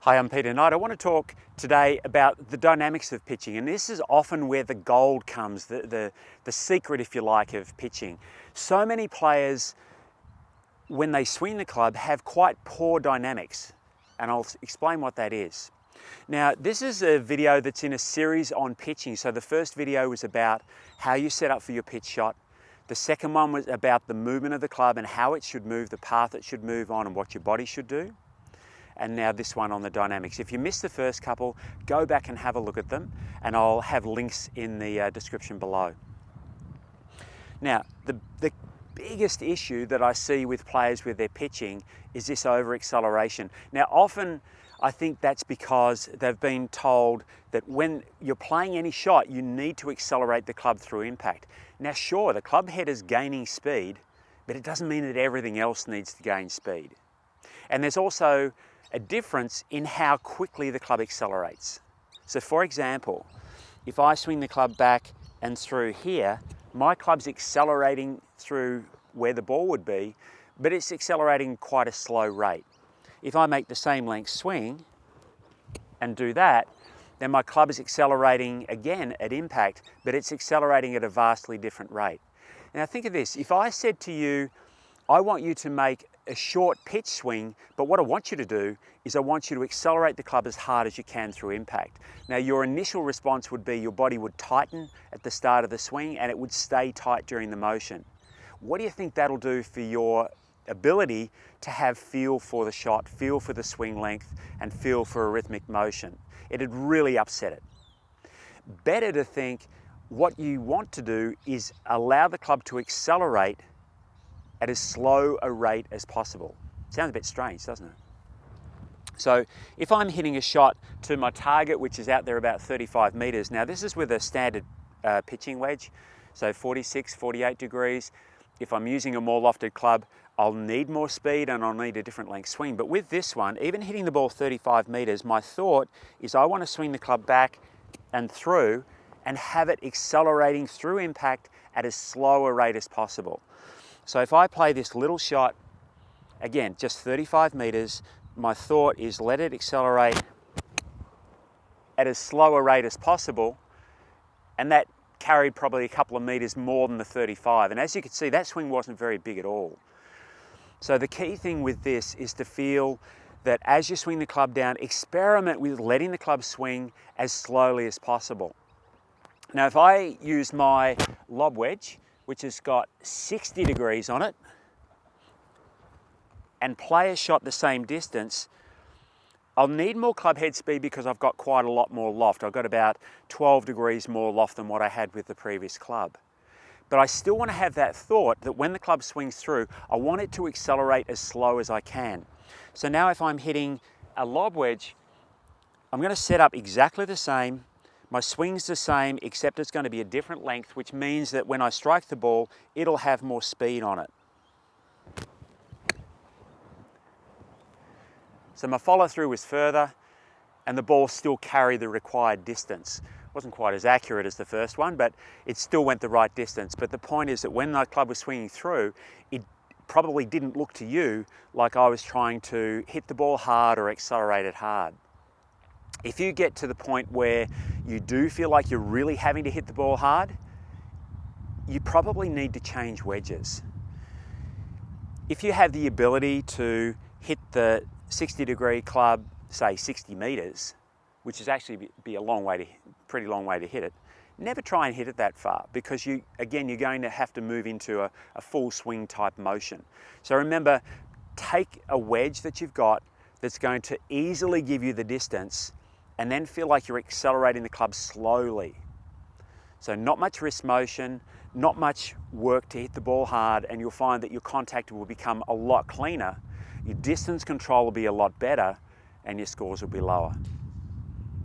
Hi, I'm Peter Knight. I want to talk today about the dynamics of pitching, and this is often where the gold comes, the secret, if you like, of pitching. So many players, when they swing the club, have quite poor dynamics, and I'll explain what that is. Now, this is a video that's in a series on pitching. So the first video was about how you set up for your pitch shot. The second one was about the movement of the club and how it should move, the path it should move on, and what your body should do. And now this one on the dynamics. If you missed the first couple, go back and have a look at them, and I'll have links in the description below. Now, the biggest issue that I see with players with their pitching is this over-acceleration. Now, often I think that's because they've been told that when you're playing any shot, you need to accelerate the club through impact. Now, sure, the club head is gaining speed, but it doesn't mean that everything else needs to gain speed. And there's also a difference in how quickly the club accelerates. So for example, if I swing the club back and through here, my club's accelerating through where the ball would be, but it's accelerating quite a slow rate. If I make the same length swing and do that, then my club is accelerating again at impact, but it's accelerating at a vastly different rate. Now think of this, if I said to you, I want you to make a short pitch swing, but what I want you to do is I want you to accelerate the club as hard as you can through impact. Now your initial response would be your body would tighten at the start of the swing and it would stay tight during the motion. What do you think that'll do for your ability to have feel for the shot, feel for the swing length, and feel for a rhythmic motion? It'd really upset it. Better to think what you want to do is allow the club to accelerate at as slow a rate as possible. Sounds a bit strange, doesn't it? So if I'm hitting a shot to my target, which is out there about 35 meters, now this is with a standard pitching wedge, so 46, 48 degrees. If I'm using a more lofted club, I'll need more speed and I'll need a different length swing. But with this one, even hitting the ball 35 meters, my thought is I want to swing the club back and through and have it accelerating through impact at as slow a rate as possible. So if I play this little shot, again, just 35 meters, my thought is let it accelerate at as slow a rate as possible, and that carried probably a couple of meters more than the 35. And as you can see, that swing wasn't very big at all. So the key thing with this is to feel that as you swing the club down, experiment with letting the club swing as slowly as possible. Now, if I use my Lob Wedge, which has got 60 degrees on it, and play a shot the same distance, I'll need more club head speed because I've got quite a lot more loft. I've got about 12 degrees more loft than what I had with the previous club. But I still want to have that thought that when the club swings through, I want it to accelerate as slow as I can. So now if I'm hitting a Lob Wedge, I'm going to set up exactly the same. My swing's the same, except it's going to be a different length, which means that when I strike the ball, it'll have more speed on it. So my follow through was further, and the ball still carried the required distance. It wasn't quite as accurate as the first one, but it still went the right distance. But the point is that when the club was swinging through, it probably didn't look to you like I was trying to hit the ball hard or accelerate it hard. If you get to the point where you do feel like you're really having to hit the ball hard, you probably need to change wedges. If you have the ability to hit the 60-degree club, say 60 meters, which is actually be a long way to, pretty long way to hit it, never try and hit it that far because you're going to have to move into a full swing type motion. So remember, take a wedge that you've got that's going to easily give you the distance and then feel like you're accelerating the club slowly. So not much wrist motion, not much work to hit the ball hard, and you'll find that your contact will become a lot cleaner, your distance control will be a lot better, and your scores will be lower.